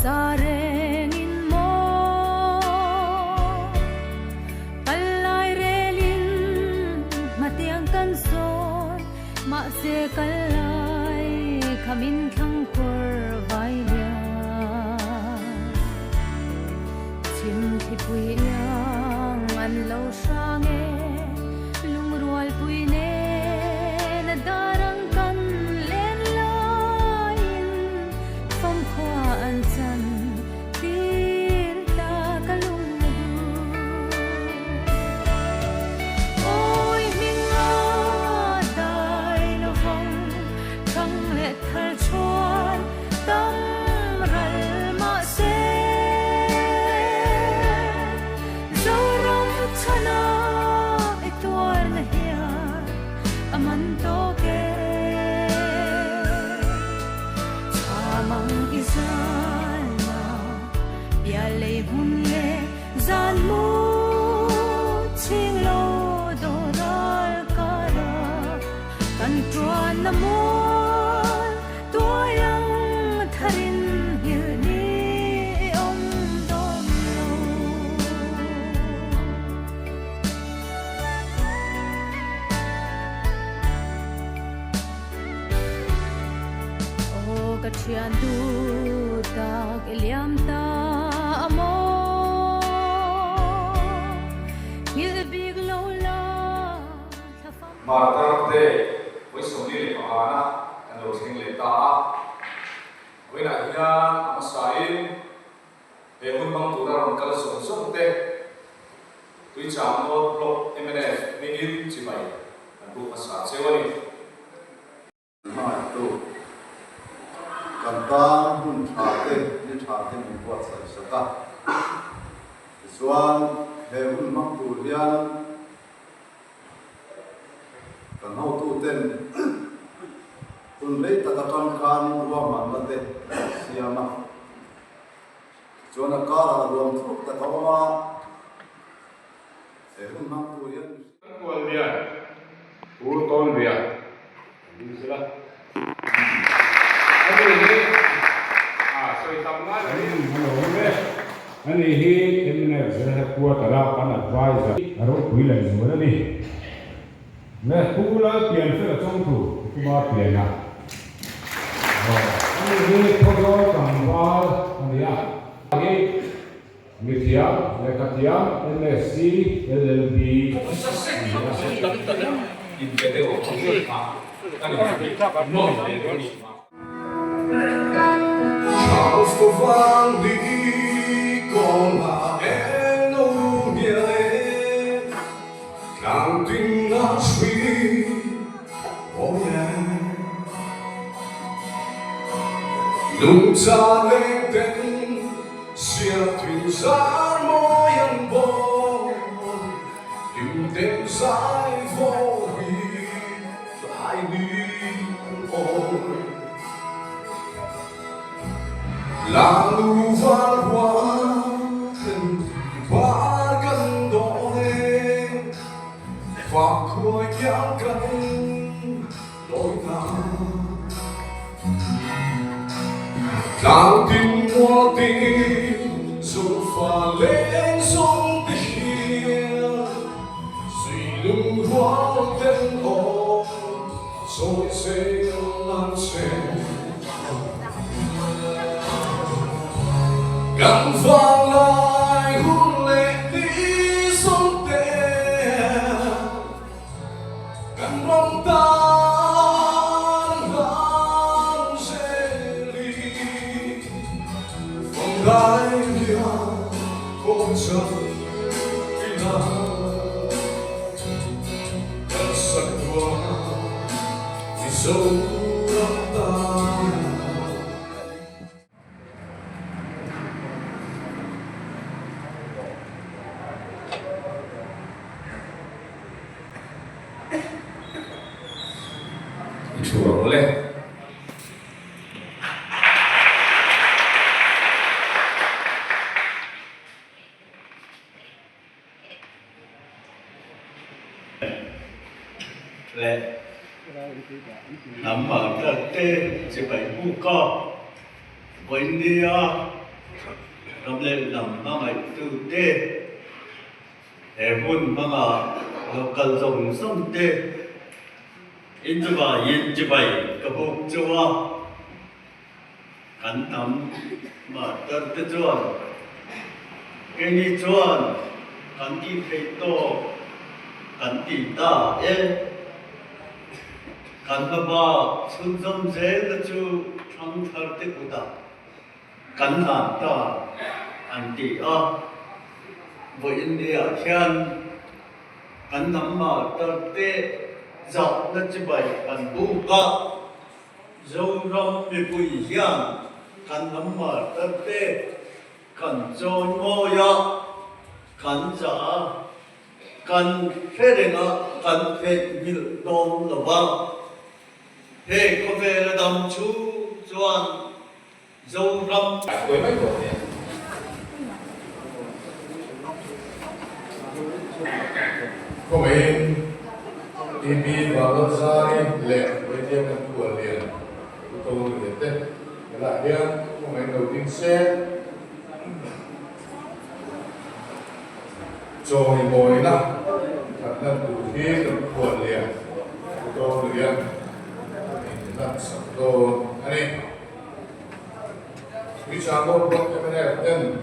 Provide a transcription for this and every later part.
Sareng in mo kalay relin matiang kanson mase kalay kamin khang kur vailia chim thipui yang an lo sange lungrual pui ne na darang kan len lain phong khwa an chan Chian du tak eliam ta amo il big lola Marta de với số đi lệ phá anh đầu tiên lệ ta với lại nha mà sai để muốn bằng tụ ra làm cái số số thế tôi chạm một block MNF minute chỉ vậy anh buộc mà sai sẽ vậyกันตาหุ่นชาเต้นี่ชาเต้มันปวดใส่สกัดส่วนเฮหุ่นมักตูเรียนกันเอาตู้เต้นคุณเล็กตะกะจันคานรวมมันละเต้เสียมาส่วนอากาศรวมทุกตะกะว่าเฮหุ่นมักตูเรียนตัวเรียนผู้ต้นเรียนดีสิละอันนี้สวยทำงานเลยฮัลโหลแม่อันนี้เอ็มเนี่ยจะให้พูดตลอดกันนะว่าจะอารมณ์คุยเลยสมมตินี่แม่พูดแล้วเปลี่ยนเสื้อช่องถูกคุณมาเปลี่ยนนะอันนี้พอเราทำว่าอันนี้อันนี้มิเทียเลขาธิการ MSc LLB อินเตอร์เน็ตของคุณมาอันนี้โน้ตเลย Charles của vang đi còn là em đâu nhớ càng tin nó suy oh yeah nụ cha lên tên xia thuyền ra môi anh bông tìm đêm dài vô vì lại đi ôi là lưu văn hóa thân ba gần đó lên và khôi nhang cánh đôi ta càng tin mua tin dù pha lên sông tiền suy lưng hoa tên ôm rồi sẽ lan sen gần vang lại hôn lệ đi sông tiền gần mong ta đang dễ ly vòng đai lia cô chân đi nào gần sạch qua vì sâu ta rồi lên lệ nắm ở tờ tê chỉ phải bu co với nia nắm lên nắm mang lại từ tê để vun mang ở nó cần dùng sông tê in cho vậy cái bụng cho cắn nắm mà tờ tê chuan cái ni chuan cắn đi thấy to cắn đi ta cắn ba xuân dâm dễ là chú thằng thở tê cụ ta cắn hẳn ta anh đi với India khen cắn nắm mà tơ tê dọc là chỉ bảy cắn bu cả dâu rong bị bụi hiang cắn nắm mà tơ tê cắn dâu ngô ya cắn giả cắn phê đền cắn phê mil đông là vang hey có về là đầm chú chuan dâu rong tuổi mấy tuổi nhỉ có mấy TV và lớp ra đi lệ với tiêm các của liền tôi liền tết lại đi có mấy đầu tiên xe rồi ngồi nè thật là đủ khi được của liền tôi liền làm sẵn đồ anh em vì sao không có cái này tên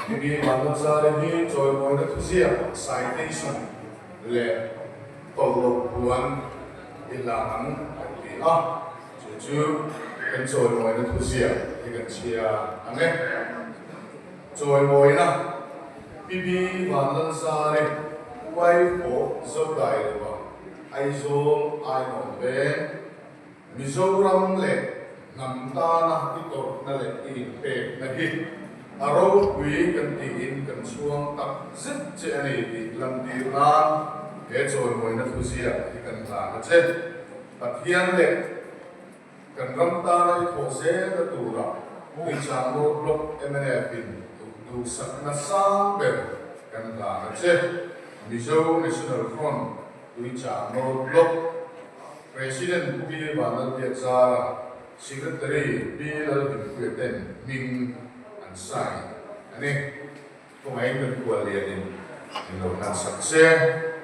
vì mà nó ra đi rồi ngồi nó cứ riêng citation lệ tổ lục buồn đi làm thì chú cái rồi ngồi nó cứ riêng thì cái chia anh em rồi ngồi nè vì mà nó ra đi quay phố dâu đại rồi ai dô ai nói về Mizoram le namtana ito na le ipe na hi aro wi kan ti in kan suang tak zit che ani ti lam ti na ke choi moi na thusia ti kan ta na che pathian le kan ramta na ko se na tu ra wi chang ro blok mnf in tu sak na sang be kan ta na che Mizo National Front wi chang ro blok President Bill Banal Piazza, Secretary Bill Al-Queten, Ming and Sai. Ani, kung ay nagkuha liyanin, ng success.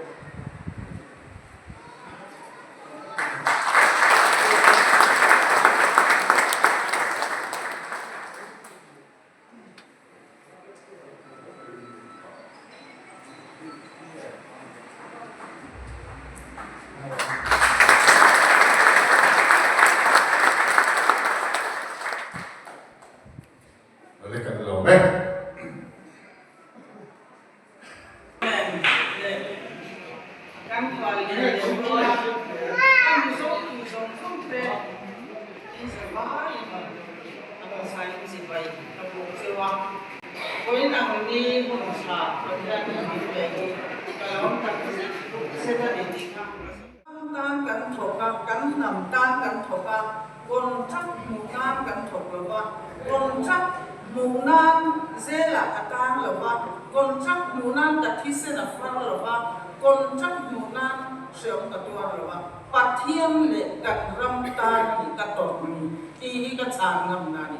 Pathiam le kat ramta ki katok ni ti ka changam na ni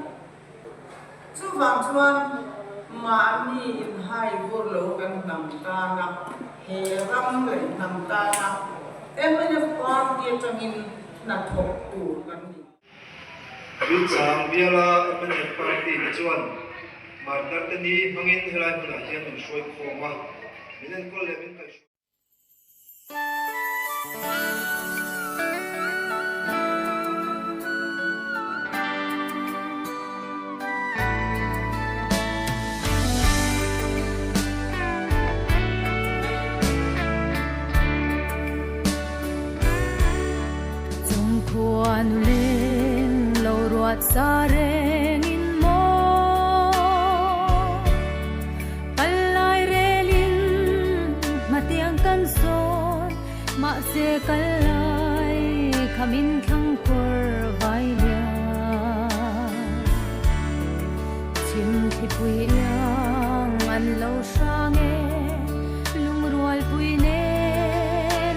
chu wang chuan ma ni in hai vor lo kan nam ta na he ram le nam ta na emene par ti changin na thok tu kan ni Bil sang biala emene party chuan ma dartani mangin helai huna hian un shoi khoma minen kol le min kai Quan lên lâu ruột xa reng in mô Kalai relin matiang kan son ma se kalai kamin khang kur vai lia chim thi pui yang an lo sang e lung rual pui ne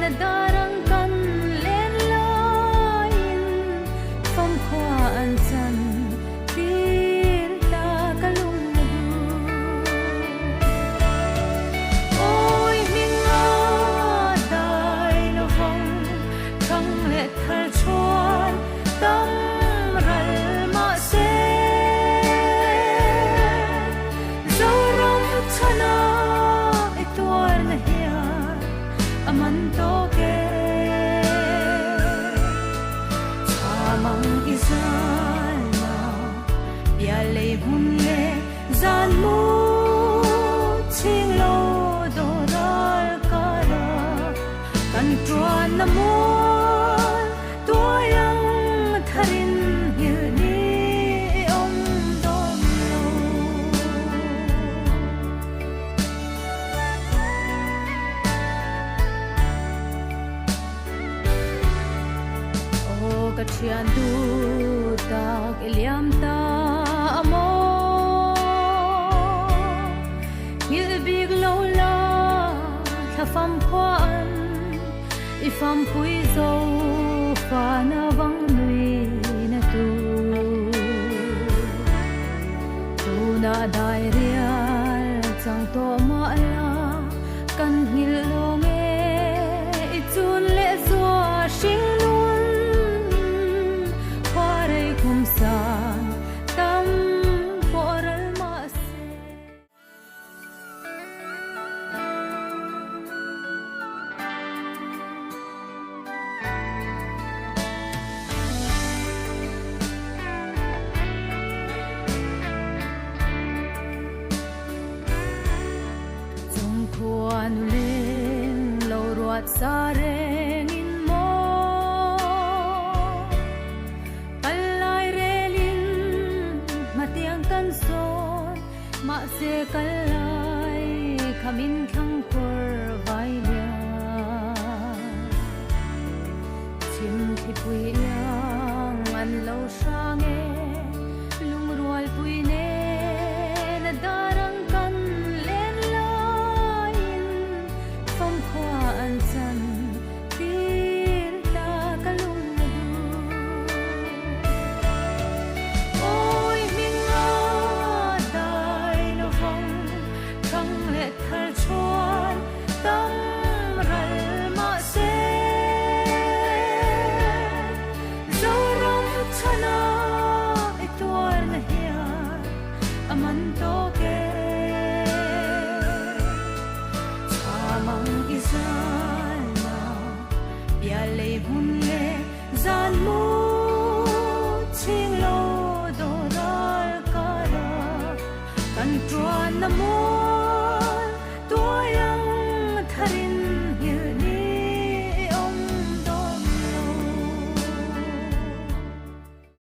na darang kan len lain phong khoa an chan tir ta kalung na du ôi mình dai lo phong thăng lệ thal chuan tâm ral ma se dấu rong chana e tuar na hia aman to ke chamang izal na ya le hun le zan mu ching lo do dal kara kan tuan na mo toyang tharin hil ni om dom lo o ka thian du tak eliam ta amo hil big lo la thafam khoan ifam pui zo fa na vang nui na tu na dai rial chang to ma la kan hil lo nge I chun le zo sing nun pare kum san tam poral ma se Chung khuan len lo ruat sa reng in mo kalai relin matiang kan son ma se kalai khamin khang kur vai lia chim thi pui yang an lo sang e lung rual pui ne na darang kan len lain phong khoa an chan tir ta kalung na du ôi mình dai lo phong thăng lệ thal chuan tâm ral ma se dấu rong chana e tuar na hia aman to ke